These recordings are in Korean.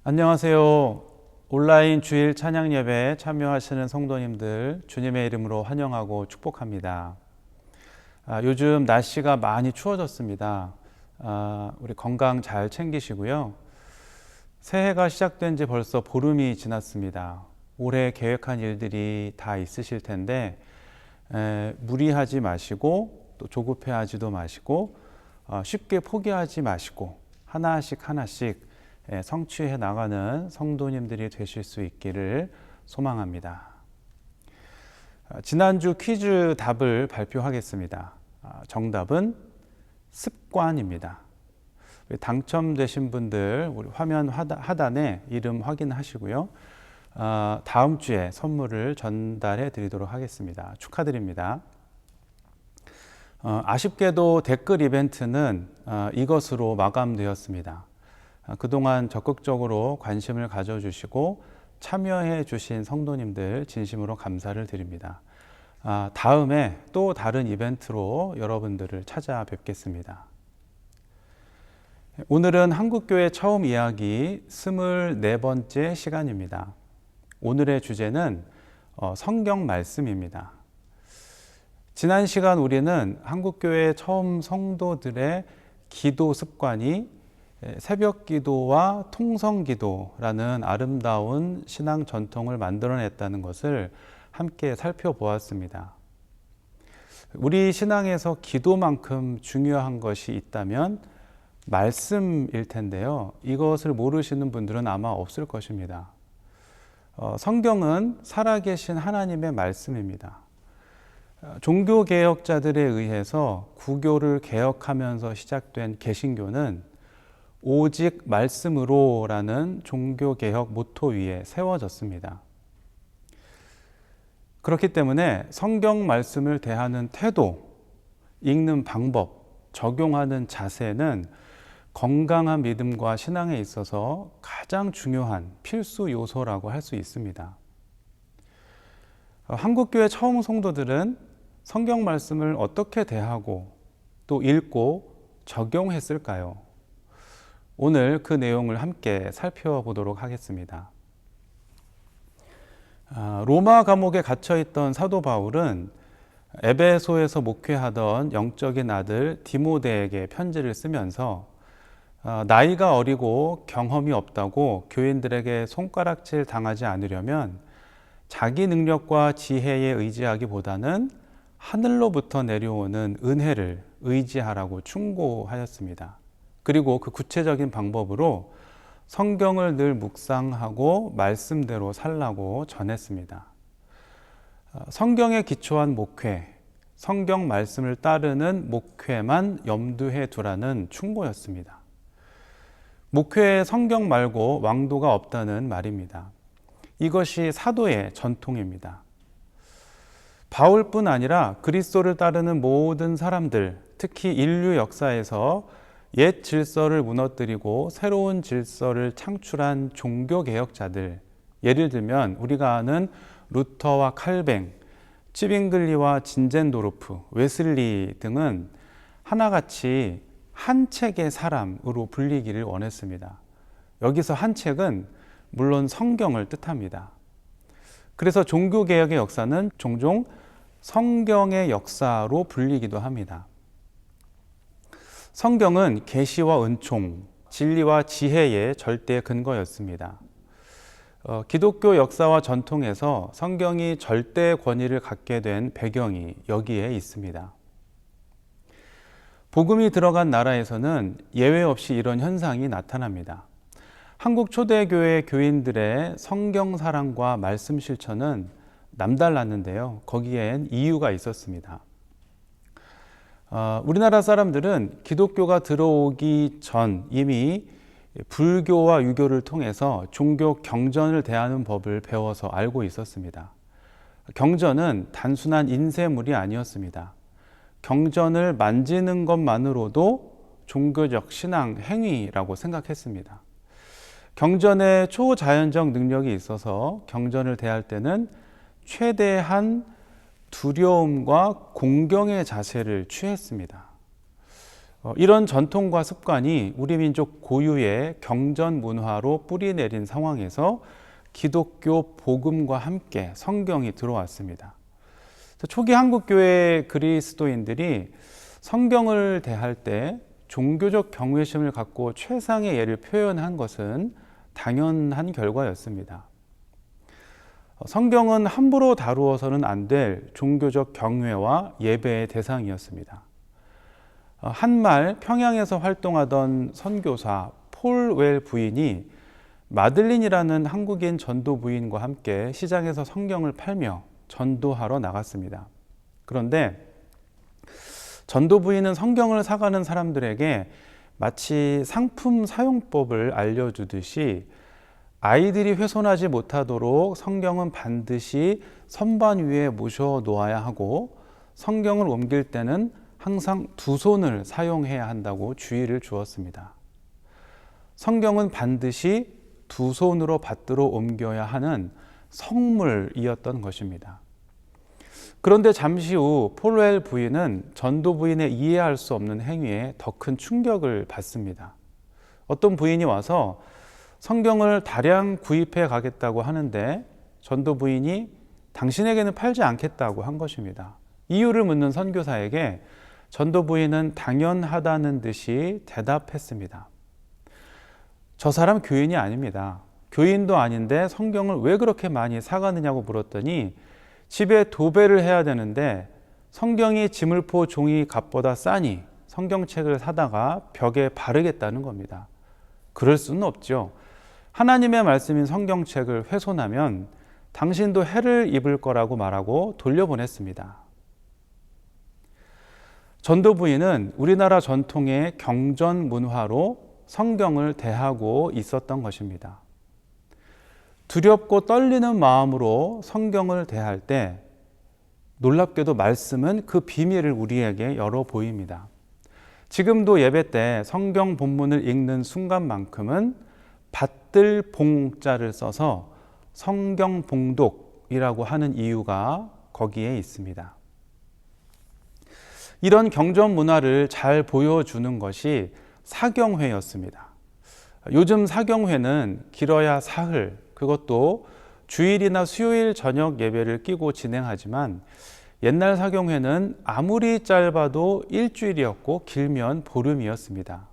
안녕하세요. 온라인 주일 찬양 예배에 참여하시는 성도님들 주님의 이름으로 환영하고 축복합니다. 요즘 날씨가 많이 추워졌습니다. 우리 건강 잘 챙기시고요. 새해가 시작된 지 벌써 보름이 지났습니다. 올해 계획한 일들이 다 있으실 텐데 무리하지 마시고 또 조급해하지도 마시고 쉽게 포기하지 마시고 하나씩 성취해 나가는 성도님들이 되실 수 있기를 소망합니다. 지난주 퀴즈 답을 발표하겠습니다. 정답은 습관입니다. 당첨되신 분들 우리 화면 하단에 이름 확인하시고요. 다음 주에 선물을 전달해 드리도록 하겠습니다. 축하드립니다. 아쉽게도 댓글 이벤트는 이것으로 마감되었습니다. 그동안 적극적으로 관심을 가져주시고 참여해 주신 성도님들 진심으로 감사를 드립니다. 다음에 또 다른 이벤트로 여러분들을 찾아뵙겠습니다. 오늘은 한국교회 처음 이야기 24번째 시간입니다. 오늘의 주제는 성경 말씀입니다. 지난 시간 우리는 한국교회 처음 성도들의 기도 습관이 새벽 기도와 통성 기도라는 아름다운 신앙 전통을 만들어냈다는 것을 함께 살펴보았습니다. 우리 신앙에서 기도만큼 중요한 것이 있다면 말씀일 텐데요. 이것을 모르시는 분들은 아마 없을 것입니다. 성경은 살아계신 하나님의 말씀입니다. 종교개혁자들에 의해서 구교를 개혁하면서 시작된 개신교는 오직 말씀으로라는 종교개혁 모토 위에 세워졌습니다. 그렇기 때문에 성경 말씀을 대하는 태도, 읽는 방법, 적용하는 자세는 건강한 믿음과 신앙에 있어서 가장 중요한 필수 요소라고 할 수 있습니다. 한국교회 처음 성도들은 성경 말씀을 어떻게 대하고 또 읽고 적용했을까요? 오늘 그 내용을 함께 살펴보도록 하겠습니다. 로마 감옥에 갇혀있던 사도 바울은 에베소에서 목회하던 영적인 아들 디모데에게 편지를 쓰면서 나이가 어리고 경험이 없다고 교인들에게 손가락질 당하지 않으려면 자기 능력과 지혜에 의지하기보다는 하늘로부터 내려오는 은혜를 의지하라고 충고하였습니다. 그리고 그 구체적인 방법으로 성경을 늘 묵상하고 말씀대로 살라고 전했습니다. 성경에 기초한 목회, 성경 말씀을 따르는 목회만 염두에 두라는 충고였습니다. 목회에 성경 말고 왕도가 없다는 말입니다. 이것이 사도의 전통입니다. 바울뿐 아니라 그리스도를 따르는 모든 사람들, 특히 인류 역사에서 옛 질서를 무너뜨리고 새로운 질서를 창출한 종교개혁자들, 예를 들면 우리가 아는 루터와 칼뱅, 찌빙글리와 진젠도르프, 웨슬리 등은 하나같이 한 책의 사람으로 불리기를 원했습니다. 여기서 한 책은 물론 성경을 뜻합니다. 그래서 종교개혁의 역사는 종종 성경의 역사로 불리기도 합니다. 성경은 계시와 은총, 진리와 지혜의 절대 근거였습니다. 기독교 역사와 전통에서 성경이 절대 권위를 갖게 된 배경이 여기에 있습니다. 복음이 들어간 나라에서는 예외 없이 이런 현상이 나타납니다. 한국 초대교회 교인들의 성경 사랑과 말씀 실천은 남달랐는데요. 거기엔 이유가 있었습니다. 우리나라 사람들은 기독교가 들어오기 전 이미 불교와 유교를 통해서 종교 경전을 대하는 법을 배워서 알고 있었습니다. 경전은 단순한 인쇄물이 아니었습니다. 경전을 만지는 것만으로도 종교적 신앙 행위라고 생각했습니다. 경전에 초자연적 능력이 있어서 경전을 대할 때는 최대한 두려움과 공경의 자세를 취했습니다. 이런 전통과 습관이 우리 민족 고유의 경전 문화로 뿌리 내린 상황에서 기독교 복음과 함께 성경이 들어왔습니다. 초기 한국교회 그리스도인들이 성경을 대할 때 종교적 경외심을 갖고 최상의 예를 표현한 것은 당연한 결과였습니다. 성경은 함부로 다루어서는 안 될 종교적 경외와 예배의 대상이었습니다. 한말 평양에서 활동하던 선교사 폴 웰 부인이 마들린이라는 한국인 전도 부인과 함께 시장에서 성경을 팔며 전도하러 나갔습니다. 그런데 전도 부인은 성경을 사가는 사람들에게 마치 상품 사용법을 알려주듯이 아이들이 훼손하지 못하도록 성경은 반드시 선반 위에 모셔 놓아야 하고 성경을 옮길 때는 항상 두 손을 사용해야 한다고 주의를 주었습니다. 성경은 반드시 두 손으로 받들어 옮겨야 하는 성물이었던 것입니다. 그런데 잠시 후 폴웰 부인은 전도 부인의 이해할 수 없는 행위에 더 큰 충격을 받습니다. 어떤 부인이 와서 성경을 다량 구입해 가겠다고 하는데 전도 부인이 당신에게는 팔지 않겠다고 한 것입니다. 이유를 묻는 선교사에게 전도 부인은 당연하다는 듯이 대답했습니다. 저 사람 교인이 아닙니다. 교인도 아닌데 성경을 왜 그렇게 많이 사가느냐고 물었더니 집에 도배를 해야 되는데 성경이 지물포 종이 값보다 싸니 성경책을 사다가 벽에 바르겠다는 겁니다. 그럴 수는 없죠. 하나님의 말씀인 성경책을 훼손하면 당신도 해를 입을 거라고 말하고 돌려보냈습니다. 전도 부인은 우리나라 전통의 경전 문화로 성경을 대하고 있었던 것입니다. 두렵고 떨리는 마음으로 성경을 대할 때 놀랍게도 말씀은 그 비밀을 우리에게 열어 보입니다. 지금도 예배 때 성경 본문을 읽는 순간만큼은 받들 봉자를 써서 성경 봉독이라고 하는 이유가 거기에 있습니다. 이런 경전 문화를 잘 보여주는 것이 사경회였습니다. 요즘 사경회는 길어야 사흘, 그것도 주일이나 수요일 저녁 예배를 끼고 진행하지만 옛날 사경회는 아무리 짧아도 일주일이었고 길면 보름이었습니다.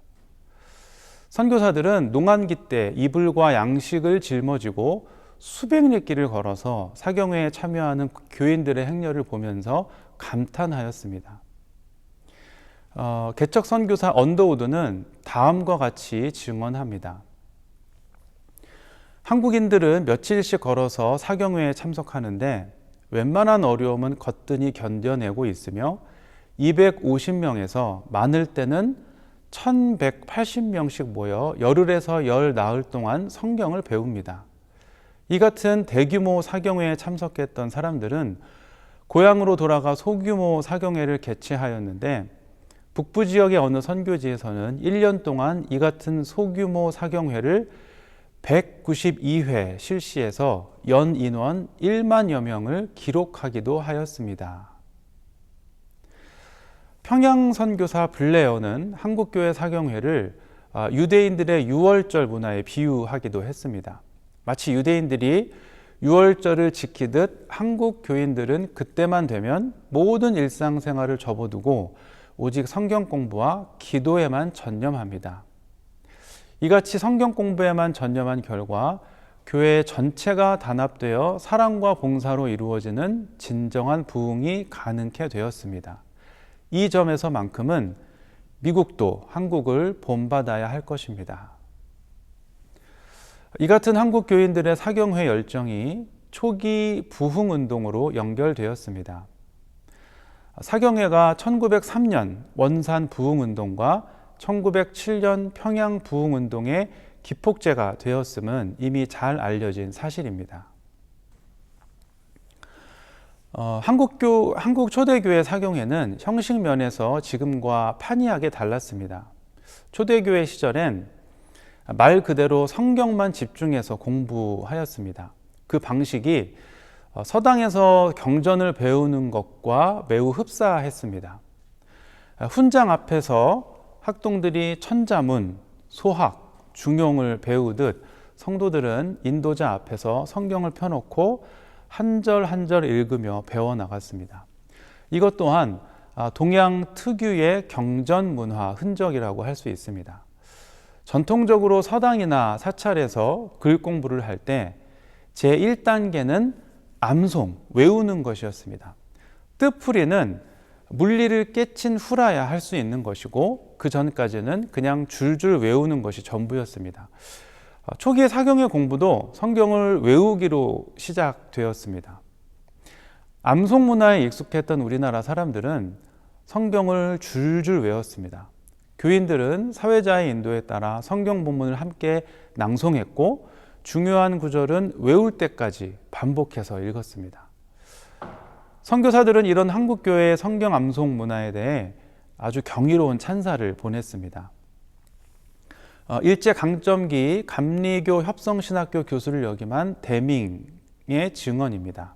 선교사들은 농한기 때 이불과 양식을 짊어지고 수백 리길을 걸어서 사경회에 참여하는 교인들의 행렬을 보면서 감탄하였습니다. 개척 선교사 언더우드는 다음과 같이 증언합니다. 한국인들은 며칠씩 걸어서 사경회에 참석하는데 웬만한 어려움은 거뜬히 견뎌내고 있으며 250명에서 많을 때는 1180명씩 모여 열흘에서 열 나흘 동안 성경을 배웁니다. 이 같은 대규모 사경회에 참석했던 사람들은 고향으로 돌아가 소규모 사경회를 개최하였는데 북부 지역의 어느 선교지에서는 1년 동안 이 같은 소규모 사경회를 192회 실시해서 연 인원 1만여 명을 기록하기도 하였습니다. 평양 선교사 블레어는 한국교회 사경회를 유대인들의 유월절 문화에 비유하기도 했습니다. 마치 유대인들이 유월절을 지키듯 한국 교인들은 그때만 되면 모든 일상생활을 접어두고 오직 성경 공부와 기도에만 전념합니다. 이같이 성경 공부에만 전념한 결과 교회 전체가 단합되어 사랑과 봉사로 이루어지는 진정한 부흥이 가능케 되었습니다. 이 점에서만큼은 미국도 한국을 본받아야 할 것입니다. 이 같은 한국 교인들의 사경회 열정이 초기 부흥운동으로 연결되었습니다. 사경회가 1903년 원산 부흥운동과 1907년 평양 부흥운동의 기폭제가 되었음은 이미 잘 알려진 사실입니다. 한국 초대교회 사경회는 형식 면에서 지금과 판이하게 달랐습니다. 초대교회 시절엔 말 그대로 성경만 집중해서 공부하였습니다. 그 방식이 서당에서 경전을 배우는 것과 매우 흡사했습니다. 훈장 앞에서 학동들이 천자문, 소학, 중용을 배우듯 성도들은 인도자 앞에서 성경을 펴놓고 한 절 한 절 읽으며 배워나갔습니다. 이것 또한 동양 특유의 경전 문화 흔적이라고 할 수 있습니다. 전통적으로 서당이나 사찰에서 글 공부를 할 때 제1단계는 암송, 외우는 것이었습니다. 뜻풀이는 물리를 깨친 후라야 할 수 있는 것이고 그 전까지는 그냥 줄줄 외우는 것이 전부였습니다. 초기의 사경의 공부도 성경을 외우기로 시작되었습니다. 암송 문화에 익숙했던 우리나라 사람들은 성경을 줄줄 외웠습니다. 교인들은 사회자의 인도에 따라 성경 본문을 함께 낭송했고 중요한 구절은 외울 때까지 반복해서 읽었습니다. 선교사들은 이런 한국교회의 성경 암송 문화에 대해 아주 경이로운 찬사를 보냈습니다. 일제강점기 감리교 협성신학교 교수를 역임한 대밍의 증언입니다.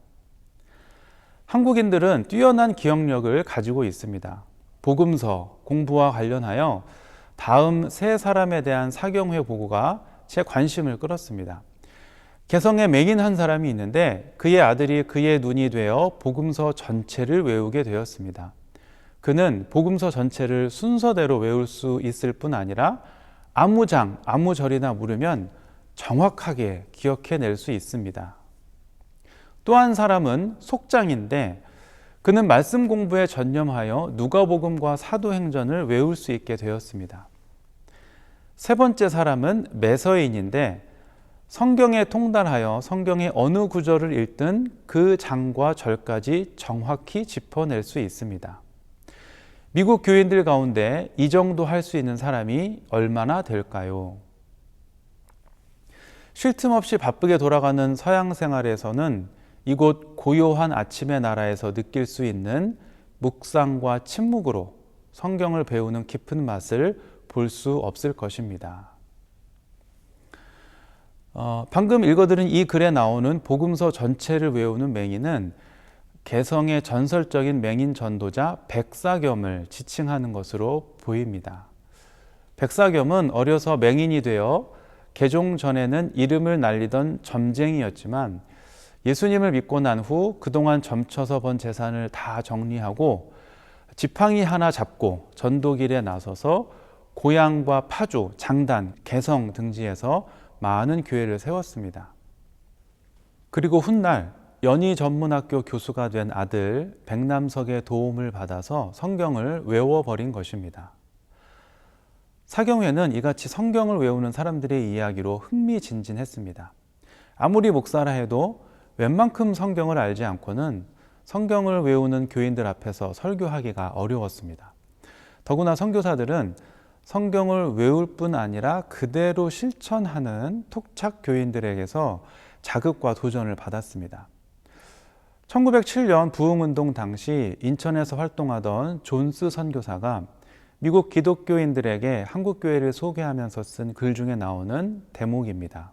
한국인들은 뛰어난 기억력을 가지고 있습니다. 복음서 공부와 관련하여 다음 세 사람에 대한 사경회 보고가 제 관심을 끌었습니다. 개성에 맹인 한 사람이 있는데 그의 아들이 그의 눈이 되어 복음서 전체를 외우게 되었습니다. 그는 복음서 전체를 순서대로 외울 수 있을 뿐 아니라 아무 장, 아무 절이나 물으면 정확하게 기억해낼 수 있습니다. 또 한 사람은 속장인데 그는 말씀 공부에 전념하여 누가복음과 사도행전을 외울 수 있게 되었습니다. 세 번째 사람은 매서인인데 성경에 통달하여 성경의 어느 구절을 읽든 그 장과 절까지 정확히 짚어낼 수 있습니다. 미국 교인들 가운데 이 정도 할 수 있는 사람이 얼마나 될까요? 쉴 틈 없이 바쁘게 돌아가는 서양 생활에서는 이곳 고요한 아침의 나라에서 느낄 수 있는 묵상과 침묵으로 성경을 배우는 깊은 맛을 볼 수 없을 것입니다. 방금 읽어드린 이 글에 나오는 복음서 전체를 외우는 맹인은 개성의 전설적인 맹인 전도자 백사겸을 지칭하는 것으로 보입니다. 백사겸은 어려서 맹인이 되어 개종 전에는 이름을 날리던 점쟁이였지만 예수님을 믿고 난 후 그동안 점쳐서 번 재산을 다 정리하고 지팡이 하나 잡고 전도길에 나서서 고향과 파주, 장단, 개성 등지에서 많은 교회를 세웠습니다. 그리고 훗날 연희 전문학교 교수가 된 아들 백남석의 도움을 받아서 성경을 외워버린 것입니다. 사경회는 이같이 성경을 외우는 사람들의 이야기로 흥미진진했습니다. 아무리 목사라 해도 웬만큼 성경을 알지 않고는 성경을 외우는 교인들 앞에서 설교하기가 어려웠습니다. 더구나 선교사들은 성경을 외울 뿐 아니라 그대로 실천하는 톡착 교인들에게서 자극과 도전을 받았습니다. 1907년 부흥운동 당시 인천에서 활동하던 존스 선교사가 미국 기독교인들에게 한국교회를 소개하면서 쓴 글 중에 나오는 대목입니다.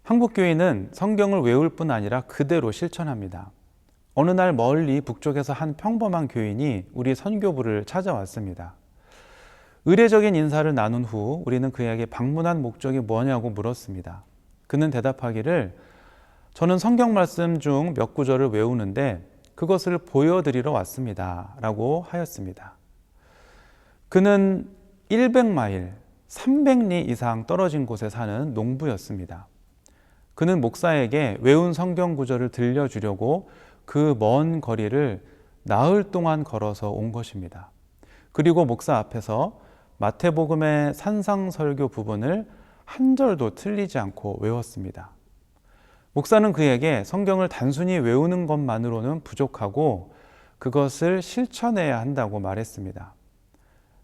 한국교인은 성경을 외울 뿐 아니라 그대로 실천합니다. 어느 날 멀리 북쪽에서 한 평범한 교인이 우리 선교부를 찾아왔습니다. 의례적인 인사를 나눈 후 우리는 그에게 방문한 목적이 뭐냐고 물었습니다. 그는 대답하기를 저는 성경 말씀 중 몇 구절을 외우는데 그것을 보여드리러 왔습니다. 라고 하였습니다. 그는 100마일, 300리 이상 떨어진 곳에 사는 농부였습니다. 그는 목사에게 외운 성경 구절을 들려주려고 그 먼 거리를 나흘 동안 걸어서 온 것입니다. 그리고 목사 앞에서 마태복음의 산상설교 부분을 한 절도 틀리지 않고 외웠습니다. 목사는 그에게 성경을 단순히 외우는 것만으로는 부족하고 그것을 실천해야 한다고 말했습니다.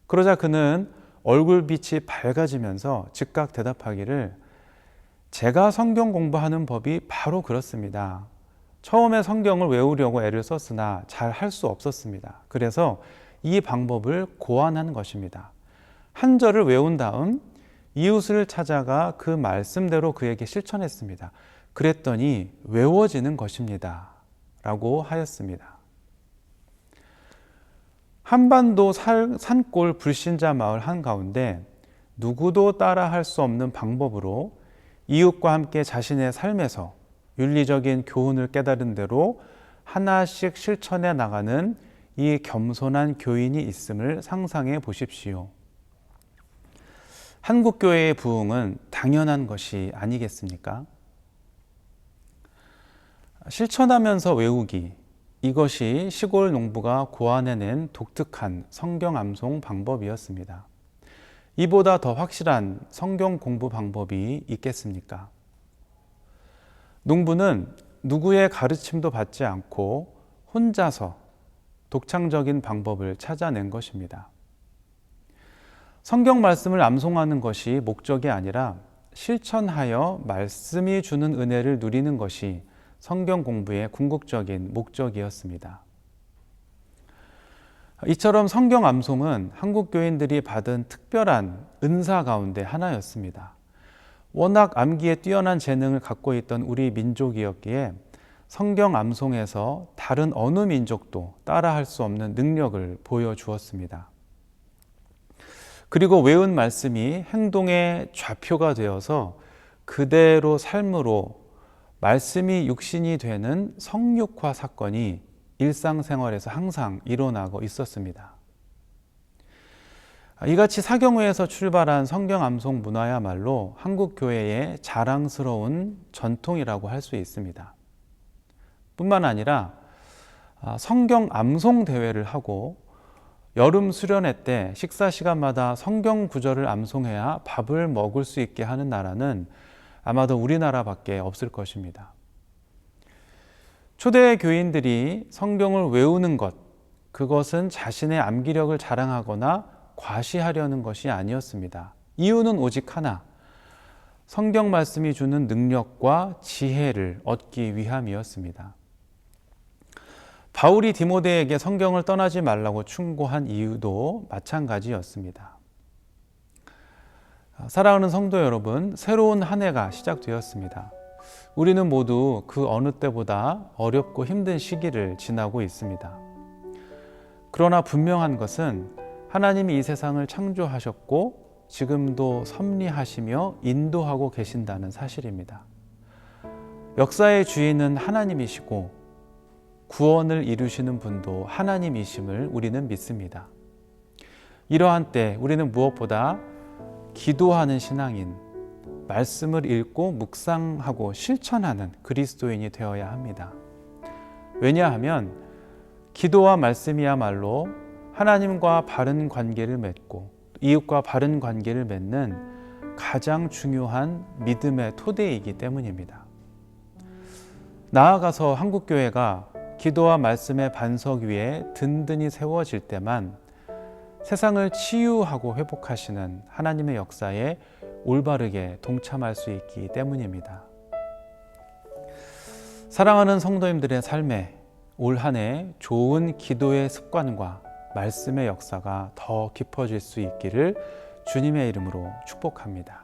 그러자 그는 얼굴빛이 밝아지면서 즉각 대답하기를 제가 성경 공부하는 법이 바로 그렇습니다. 처음에 성경을 외우려고 애를 썼으나 잘 할 수 없었습니다. 그래서 이 방법을 고안한 것입니다. 한 절을 외운 다음 이웃을 찾아가 그 말씀대로 그에게 실천했습니다. 그랬더니 외워지는 것입니다. 라고 하였습니다. 한반도 산골 불신자 마을 한가운데 누구도 따라할 수 없는 방법으로 이웃과 함께 자신의 삶에서 윤리적인 교훈을 깨달은 대로 하나씩 실천해 나가는 이 겸손한 교인이 있음을 상상해 보십시오. 한국교회의 부흥은 당연한 것이 아니겠습니까? 실천하면서 외우기, 이것이 시골 농부가 고안해낸 독특한 성경 암송 방법이었습니다. 이보다 더 확실한 성경 공부 방법이 있겠습니까? 농부는 누구의 가르침도 받지 않고 혼자서 독창적인 방법을 찾아낸 것입니다. 성경 말씀을 암송하는 것이 목적이 아니라 실천하여 말씀이 주는 은혜를 누리는 것이 성경 공부의 궁극적인 목적이었습니다. 이처럼 성경 암송은 한국 교인들이 받은 특별한 은사 가운데 하나였습니다. 워낙 암기에 뛰어난 재능을 갖고 있던 우리 민족이었기에 성경 암송에서 다른 어느 민족도 따라할 수 없는 능력을 보여주었습니다. 그리고 외운 말씀이 행동의 좌표가 되어서 그대로 삶으로 말씀이 육신이 되는 성육화 사건이 일상생활에서 항상 일어나고 있었습니다. 이같이 사경회에서 출발한 성경 암송 문화야말로 한국 교회의 자랑스러운 전통이라고 할 수 있습니다. 뿐만 아니라 성경 암송 대회를 하고 여름 수련회 때 식사 시간마다 성경 구절을 암송해야 밥을 먹을 수 있게 하는 나라는 아마도 우리나라밖에 없을 것입니다. 초대 교인들이 성경을 외우는 것, 그것은 자신의 암기력을 자랑하거나 과시하려는 것이 아니었습니다. 이유는 오직 하나, 성경 말씀이 주는 능력과 지혜를 얻기 위함이었습니다. 바울이 디모데에게 성경을 떠나지 말라고 충고한 이유도 마찬가지였습니다. 사랑하는 성도 여러분, 새로운 한 해가 시작되었습니다. 우리는 모두 그 어느 때보다 어렵고 힘든 시기를 지나고 있습니다. 그러나 분명한 것은 하나님이 이 세상을 창조하셨고 지금도 섭리하시며 인도하고 계신다는 사실입니다. 역사의 주인은 하나님이시고 구원을 이루시는 분도 하나님이심을 우리는 믿습니다. 이러한 때 우리는 무엇보다 기도하는 신앙인, 말씀을 읽고 묵상하고 실천하는 그리스도인이 되어야 합니다. 왜냐하면 기도와 말씀이야말로 하나님과 바른 관계를 맺고 이웃과 바른 관계를 맺는 가장 중요한 믿음의 토대이기 때문입니다. 나아가서 한국교회가 기도와 말씀의 반석 위에 든든히 세워질 때만 세상을 치유하고 회복하시는 하나님의 역사에 올바르게 동참할 수 있기 때문입니다. 사랑하는 성도님들의 삶에 올 한 해 좋은 기도의 습관과 말씀의 역사가 더 깊어질 수 있기를 주님의 이름으로 축복합니다.